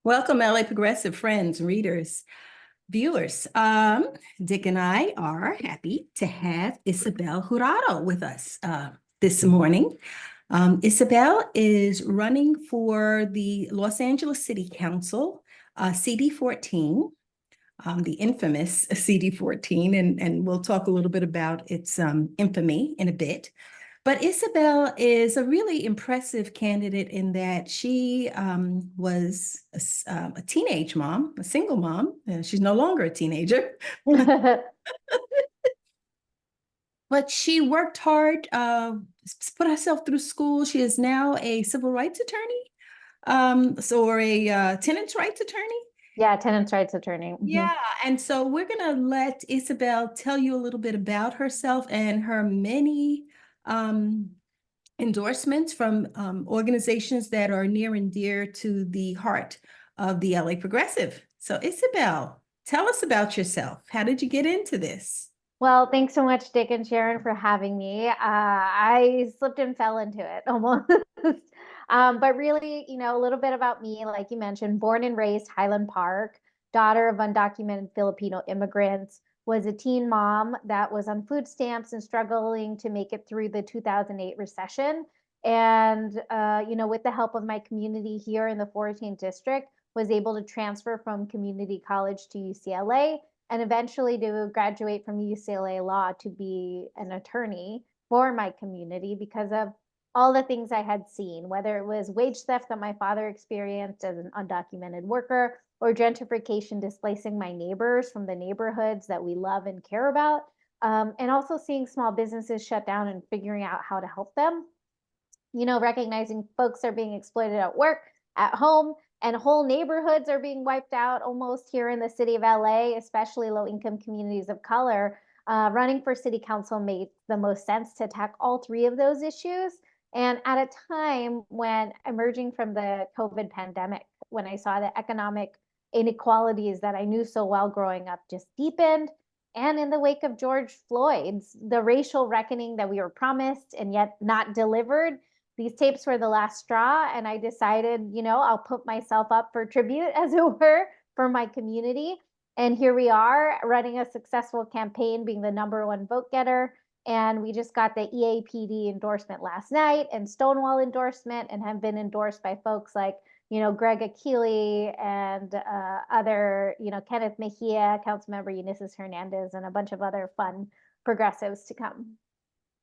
Welcome, LA Progressive friends, readers, viewers. Dick and I are happy to have Ysabel Jurado with us this morning. Ysabel is running for the Los Angeles City Council, CD14, the infamous CD14, and we'll talk a little bit about its infamy in a bit. But Ysabel is a really impressive candidate in that she was a teenage mom, a single mom. She's no longer a teenager. But she worked hard, put herself through school. She is now a civil rights attorney, or a tenants' rights attorney. Yeah, tenants' rights attorney. Yeah, and so we're going to let Ysabel tell you a little bit about herself and her many endorsements from organizations that are near and dear to the heart of the LA Progressive. So Ysabel, tell us about yourself. How did you get into this? Well, thanks so much, Dick and Sharon, for having me. I slipped and fell into it almost. But really, a little bit about me, like you mentioned, born and raised Highland Park, daughter of undocumented Filipino immigrants, was a teen mom that was on food stamps and struggling to make it through the 2008 recession. And, with the help of my community here in the 14th district, was able to transfer from community college to UCLA and eventually to graduate from UCLA Law to be an attorney for my community because of all the things I had seen, whether it was wage theft that my father experienced as an undocumented worker or gentrification displacing my neighbors from the neighborhoods that we love and care about, and also seeing small businesses shut down and figuring out how to help them. Recognizing folks are being exploited at work, at home, and whole neighborhoods are being wiped out almost here in the city of LA, especially low-income communities of color. Running for city council made the most sense to attack all three of those issues. And at a time when emerging from the COVID pandemic, when I saw the economic inequalities that I knew so well growing up just deepened, and in the wake of George Floyd's, the racial reckoning that we were promised and yet not delivered, these tapes were the last straw. And I decided, I'll put myself up for tribute, as it were, for my community. And here we are running a successful campaign, being the #1 vote getter. And we just got the EAPD endorsement last night and Stonewall endorsement, and have been endorsed by folks like, Greg Akili and other, Kenneth Mejia, Councilmember Eunices Hernandez, and a bunch of other fun progressives to come.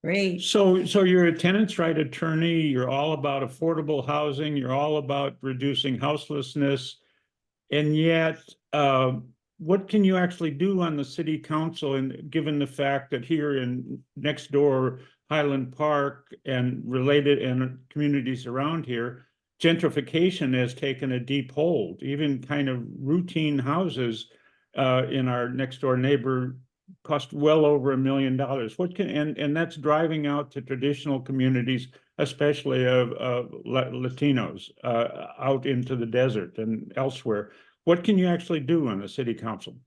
Great. So you're a tenants' right attorney. You're all about affordable housing. You're all about reducing houselessness. And yet, what can you actually do on the city council? And given the fact that here in next door, Highland Park and related and communities around here, gentrification has taken a deep hold. Even kind of routine houses in our next door neighbor cost well over $1 million. What can and that's driving out to traditional communities, especially of Latinos, out into the desert and elsewhere. What can you actually do on the city council?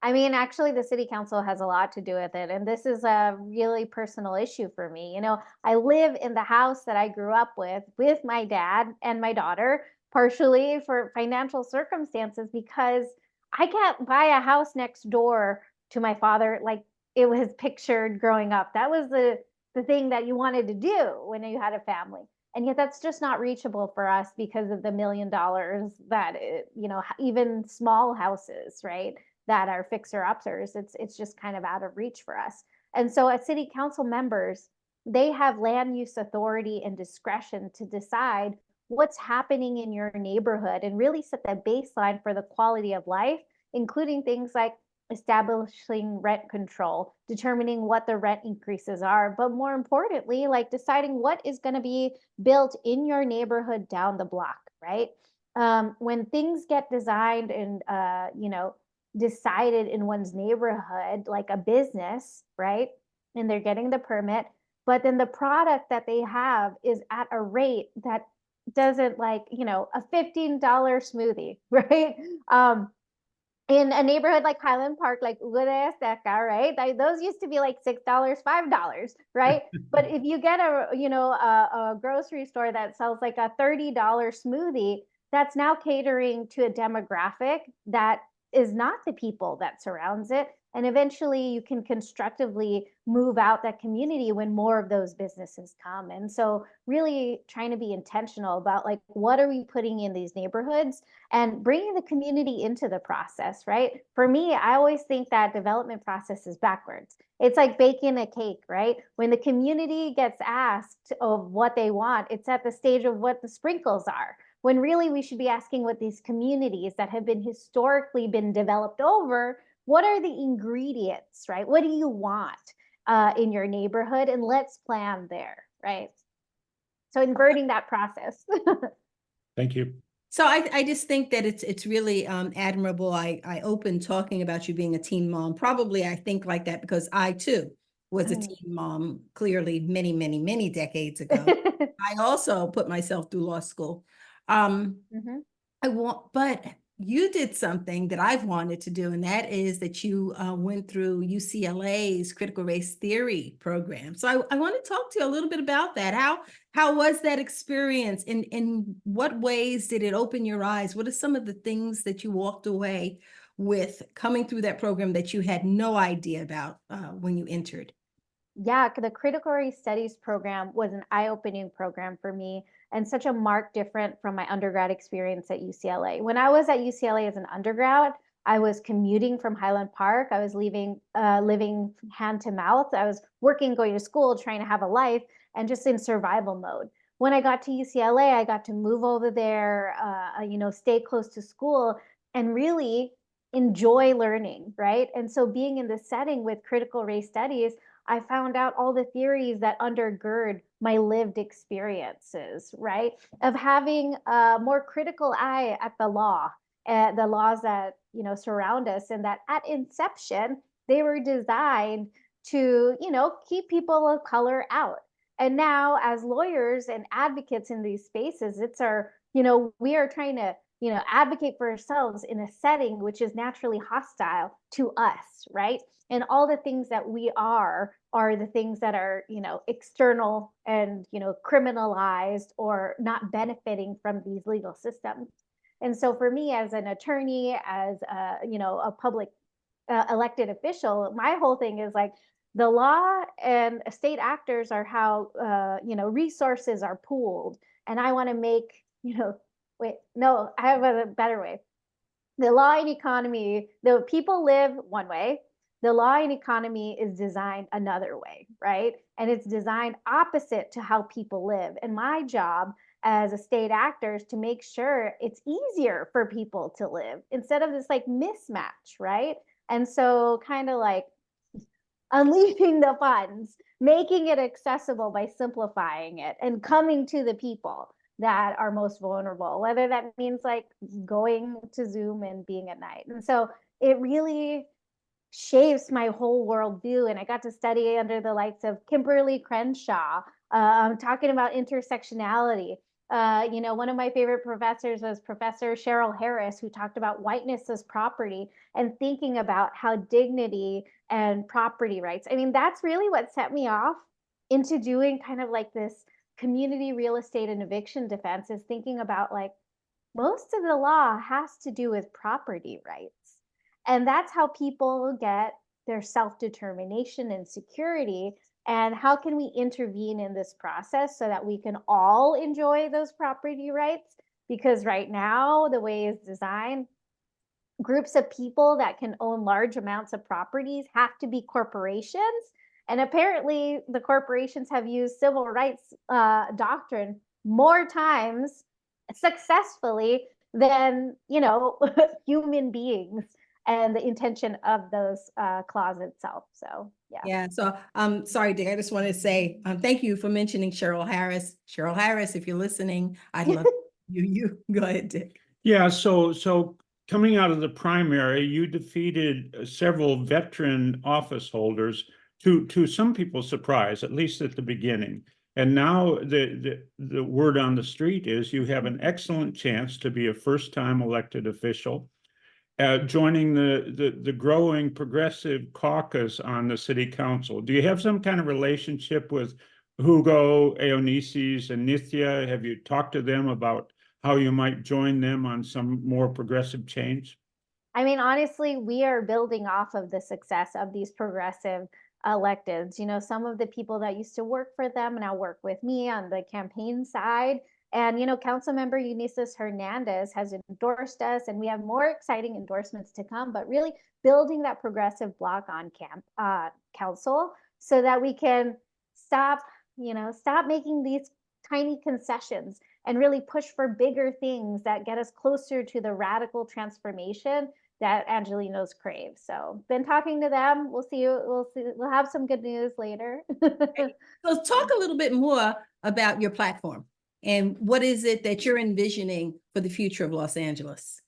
I mean, actually, the city council has a lot to do with it. And this is a really personal issue for me. I live in the house that I grew up with my dad and my daughter, partially for financial circumstances, because I can't buy a house next door to my father like it was pictured growing up. That was the thing that you wanted to do when you had a family. And yet that's just not reachable for us because of the $1 million that, even small houses, right, that are fixer-uppers, it's just kind of out of reach for us. And so as city council members, they have land use authority and discretion to decide what's happening in your neighborhood and really set the baseline for the quality of life, including things like establishing rent control, determining what the rent increases are, but more importantly, like deciding what is going to be built in your neighborhood down the block, right? When things get designed and, decided in one's neighborhood, like a business, right? And they're getting the permit, but then the product that they have is at a rate that doesn't a $15 smoothie, right? In a neighborhood like Highland Park, like Ugo de Azteca, right? Those used to be like $6, $5, right? But if you get a grocery store that sells like a $30 smoothie, that's now catering to a demographic that is not the people that surrounds it. And eventually you can constructively move out that community when more of those businesses come. And so really trying to be intentional about like, what are we putting in these neighborhoods and bringing the community into the process, right? For me, I always think that development process is backwards. It's like baking a cake, right? When the community gets asked of what they want, it's at the stage of what the sprinkles are, when really we should be asking what these communities that have been historically been developed over, what are the ingredients, right? What do you want in your neighborhood? And let's plan there, right? So inverting that process. Thank you. So I just think that it's really admirable. I opened talking about you being a teen mom. Probably I think like that because I too was a teen mom, clearly many, many, many decades ago. I also put myself through law school. But you did something that I've wanted to do, and that is that you went through UCLA's critical race theory program. So I want to talk to you a little bit about that. How was that experience? In what ways did it open your eyes? What are some of the things that you walked away with coming through that program that you had no idea about when you entered? Yeah, the critical race studies program was an eye-opening program for me and such a marked different from my undergrad experience at UCLA. When I was at UCLA as an undergrad, I was commuting from Highland Park. I was living hand to mouth. I was working, going to school, trying to have a life, and just in survival mode. When I got to UCLA, I got to move over there, stay close to school, and really enjoy learning, right? And so being in the setting with critical race studies, I found out all the theories that undergird my lived experiences, right? Of having a more critical eye at the law, the laws that, surround us, and that at inception, they were designed to, keep people of color out. And now as lawyers and advocates in these spaces, it's our, we are trying to, advocate for ourselves in a setting which is naturally hostile to us, right? And all the things that we are the things that are, external and, criminalized or not benefiting from these legal systems. And so for me as an attorney, as a public elected official, my whole thing is like the law and state actors are how, resources are pooled. And I want to make, I have a better way. The law and economy, the people live one way. The law and economy is designed another way, right? And it's designed opposite to how people live. And my job as a state actor is to make sure it's easier for people to live instead of this like mismatch, right? And so kind of like unleashing the funds, making it accessible by simplifying it and coming to the people that are most vulnerable, whether that means like going to Zoom and being at night. And so it really shapes my whole worldview. And I got to study under the likes of Kimberly Crenshaw, talking about intersectionality. One of my favorite professors was Professor Cheryl Harris, who talked about whiteness as property and thinking about how dignity and property rights. I mean, that's really what set me off into doing kind of like this community real estate and eviction defense, is thinking about like most of the law has to do with property rights. And that's how people get their self-determination and security. And how can we intervene in this process so that we can all enjoy those property rights? Because right now, the way it's designed, groups of people that can own large amounts of properties have to be corporations. And apparently the corporations have used civil rights doctrine more times successfully than, human beings and the intention of those clause itself. So, yeah. Yeah. So sorry, Dick, I just want to say thank you for mentioning Cheryl Harris. Cheryl Harris, if you're listening, I'd love you. Go ahead, Dick. Yeah, so coming out of the primary, you defeated several veteran office holders to some people's surprise, at least at the beginning. And now the word on the street is you have an excellent chance to be a first-time elected official, joining the growing progressive caucus on the city council. Do you have some kind of relationship with Hugo, Eonices, and Nithya? Have you talked to them about how you might join them on some more progressive change? I mean, honestly, we are building off of the success of these progressive electeds. You know, some of the people that used to work for them now work with me on the campaign side. And, you know, Councilmember Eunices Hernandez has endorsed us, and we have more exciting endorsements to come, but really building that progressive bloc on council so that we can stop, stop making these tiny concessions and really push for bigger things that get us closer to the radical transformation that Angelinos crave. So been talking to them. We'll see. We'll have some good news later. So talk a little bit more about your platform and what is it that you're envisioning for the future of Los Angeles?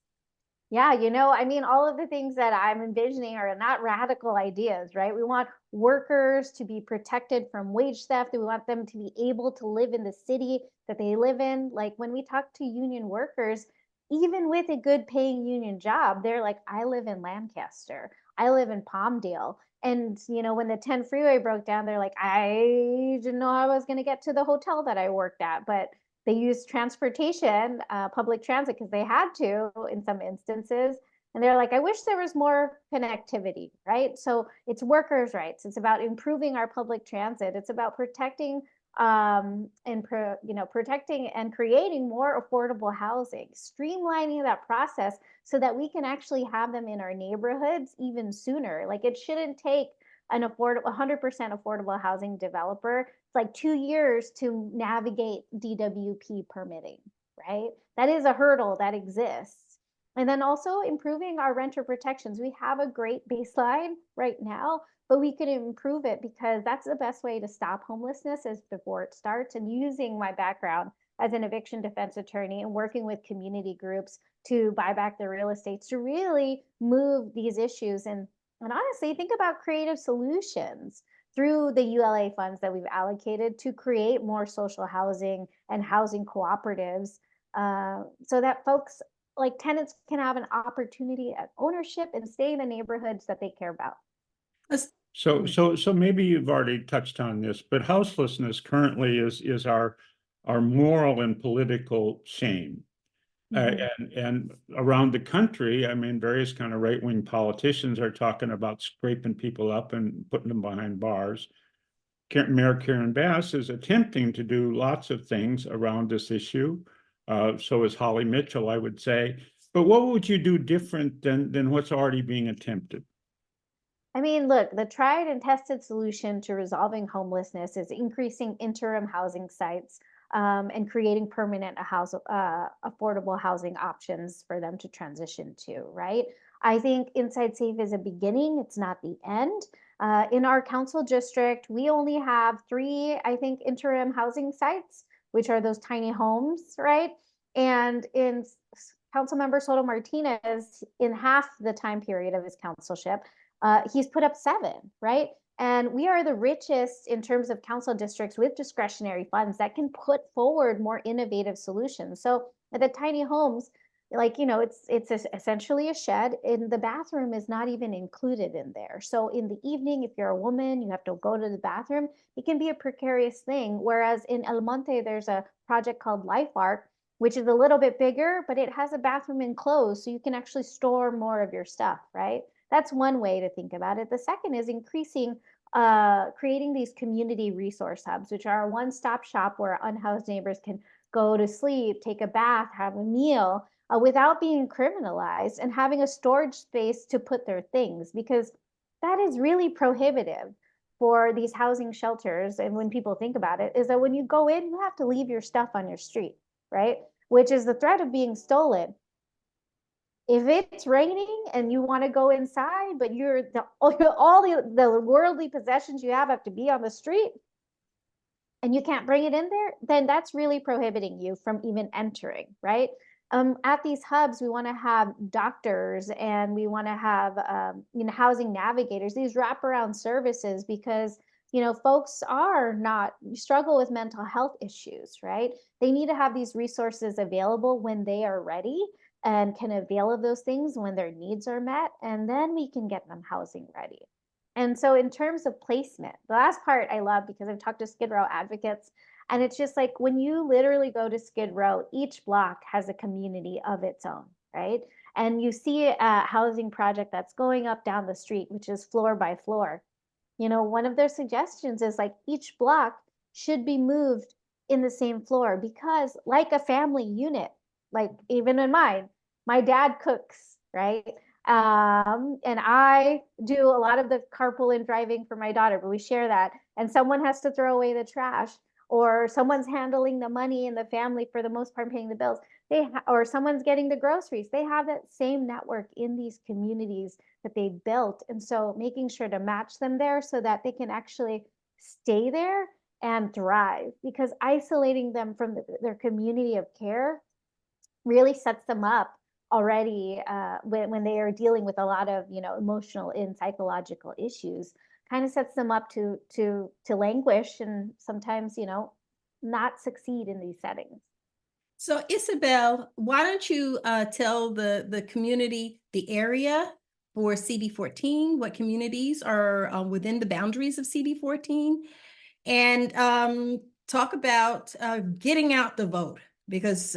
Yeah, you know, I mean, all of the things that I'm envisioning are not radical ideas, right? We want workers to be protected from wage theft. We want them to be able to live in the city that they live in. Like when we talk to union workers, even with a good paying union job, they're like, I live in Lancaster, I live in Palmdale. And, you know, when the 10 freeway broke down, they're like, I didn't know I was going to get to the hotel that I worked at. But they used transportation, public transit, because they had to in some instances. And they're like, I wish there was more connectivity, right? So it's workers' rights. It's about improving our public transit. It's about protecting protecting and creating more affordable housing, streamlining that process so that we can actually have them in our neighborhoods even sooner. Like it shouldn't take an 100% affordable housing developer. It's like 2 years to navigate DWP permitting, right? That is a hurdle that exists. And then also improving our renter protections. We have a great baseline right now, but we could improve it because that's the best way to stop homelessness is before it starts. And using my background as an eviction defense attorney and working with community groups to buy back their real estate to really move these issues. And honestly, think about creative solutions through the ULA funds that we've allocated to create more social housing and housing cooperatives so that folks like tenants can have an opportunity at ownership and stay in the neighborhoods that they care about. So maybe you've already touched on this, but houselessness currently is our moral and political shame. And around the country, I mean, various kind of right-wing politicians are talking about scraping people up and putting them behind bars. Mayor Karen Bass is attempting to do lots of things around this issue. So is Holly Mitchell, I would say. But what would you do different than what's already being attempted? I mean, look, the tried and tested solution to resolving homelessness is increasing interim housing sites and creating permanent affordable housing options for them to transition to, right? I think Inside Safe is a beginning. It's not the end. In our council district, we only have 3, I think, interim housing sites, which are those tiny homes, right? And in Councilmember Soto Martinez, in half the time period of his councilship, he's put up 7, right? And we are the richest in terms of council districts with discretionary funds that can put forward more innovative solutions. So at the tiny homes, like, you know, it's essentially a shed and the bathroom is not even included in there. So in the evening, if you're a woman, you have to go to the bathroom. It can be a precarious thing. Whereas in El Monte, there's a project called Life Arc, which is a little bit bigger, but it has a bathroom enclosed so you can actually store more of your stuff, right? That's one way to think about it. The second is creating these community resource hubs, which are a one-stop shop where unhoused neighbors can go to sleep, take a bath, have a meal without being criminalized, and having a storage space to put their things, because that is really prohibitive for these housing shelters. And when people think about it, is that when you go in, you have to leave your stuff on your street, right? Which is the threat of being stolen. If it's raining and you want to go inside, but all the worldly possessions you have to be on the street and you can't bring it in there, then that's really prohibiting you from even entering, right? At these hubs, we want to have doctors and we want to have housing navigators, these wraparound services, because folks struggle with mental health issues, right? They need to have these resources available when they are ready and can avail of those things when their needs are met, and then we can get them housing ready. And so in terms of placement, the last part I love because I've talked to Skid Row advocates And it's just like when you literally go to Skid Row, each block has a community of its own, right? And you see a housing project that's going up down the street, which is floor by floor. You know, one of their suggestions is like each block should be moved in the same floor because, like a family unit, like even in mine, my dad cooks, right? And I do a lot of the carpool and driving for my daughter, but we share that. And someone has to throw away the trash, or someone's handling the money in the family for the most part, paying the bills. Or someone's getting the groceries. They have that same network in these communities that they built. And so making sure to match them there so that they can actually stay there and thrive, because isolating them from their community of care really sets them up already when they are dealing with a lot of, you know, emotional and psychological issues, kind of sets them up to languish and sometimes, you know, not succeed in these settings. So Ysabel, why don't you tell the community, the area for CD14, what communities are within the boundaries of CD14, and talk about getting out the vote, because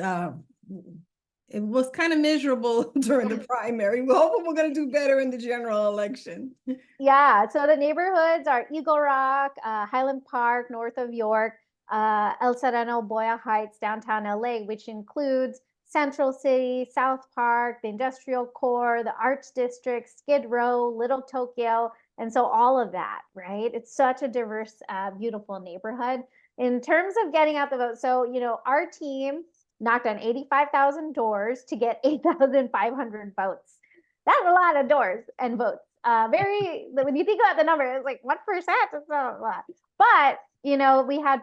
it was kind of miserable during the primary. We're hoping we're going to do better in the general election. Yeah, so the neighborhoods are Eagle Rock, Highland Park, north of York, El Sereno, Boya Heights, downtown LA, which includes Central City, South Park, the Industrial Core, the Arts District, Skid Row, Little Tokyo. And so all of that, right? It's such a diverse, beautiful neighborhood. In terms of getting out the vote, so, you know, our team knocked on 85,000 doors to get 8,500 votes. That's a lot of doors and votes. When you think about the number, it's like 1%. It's not a lot. But, you know, we had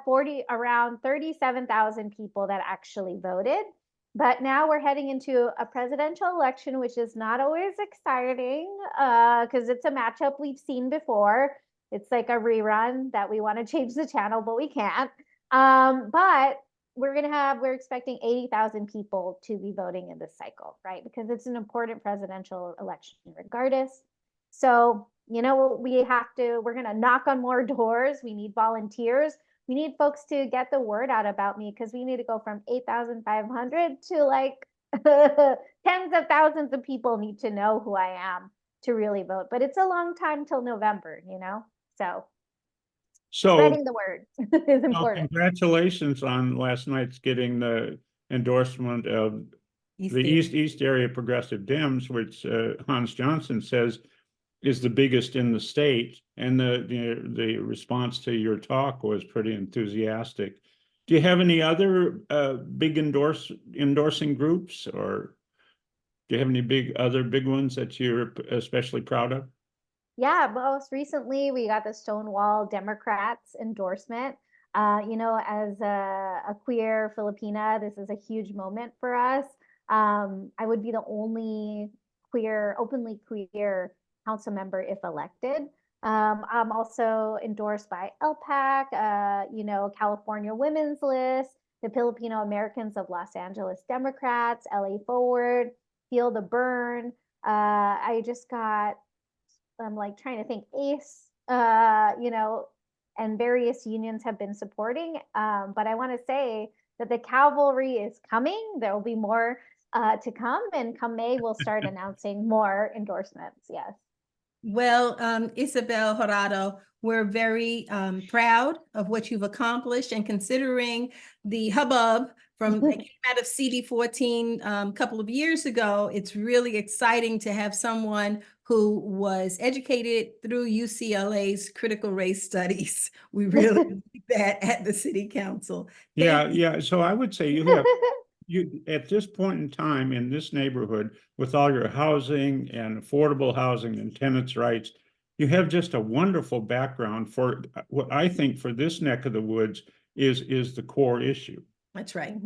around 37,000 people that actually voted. But now we're heading into a presidential election, which is not always exciting because it's a matchup we've seen before. It's like a rerun that we want to change the channel, but we can't. But we're expecting 80,000 people to be voting in this cycle, right? Because it's an important presidential election regardless. So, you know, we're going to knock on more doors. We need volunteers. We need folks to get the word out about me, because we need to go from 8,500 to like tens of thousands of people need to know who I am to really vote. But it's a long time till November, you know? So spreading the word is important. Congratulations on last night's getting the endorsement of the East Area Progressive Dems, which Hans Johnson says is the biggest in the state, and the response to your talk was pretty enthusiastic. Do you have any other big endorsing groups, or do you have any other big ones that you're especially proud of? Yeah, most recently we got the Stonewall Democrats endorsement. You know, as a queer Filipina, this is a huge moment for us. I would be the only openly queer council member if elected. I'm also endorsed by LPAC, you know, California Women's List, the Filipino Americans of Los Angeles Democrats, LA Forward, Feel the Burn. I just got, I'm like trying to think, ACE, you know, and various unions have been supporting. But I want to say that the cavalry is coming. There will be more to come, and come May, we'll start announcing more endorsements. Yes. Well, Ysabel Jurado, we're very proud of what you've accomplished, and considering the hubbub from that came out of CD14 a couple of years ago, it's really exciting to have someone who was educated through UCLA's critical race studies. We really need that at the city council. Yeah. So I would say you at this point in time in this neighborhood, with all your housing and affordable housing and tenants' rights, you have just a wonderful background for what I think for this neck of the woods is the core issue. That's right.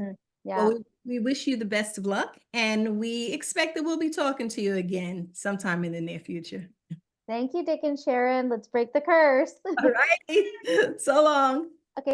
Yeah. Well, we wish you the best of luck, and we expect that we'll be talking to you again sometime in the near future. Thank you, Dick and Sharon. Let's break the curse. All right. So long.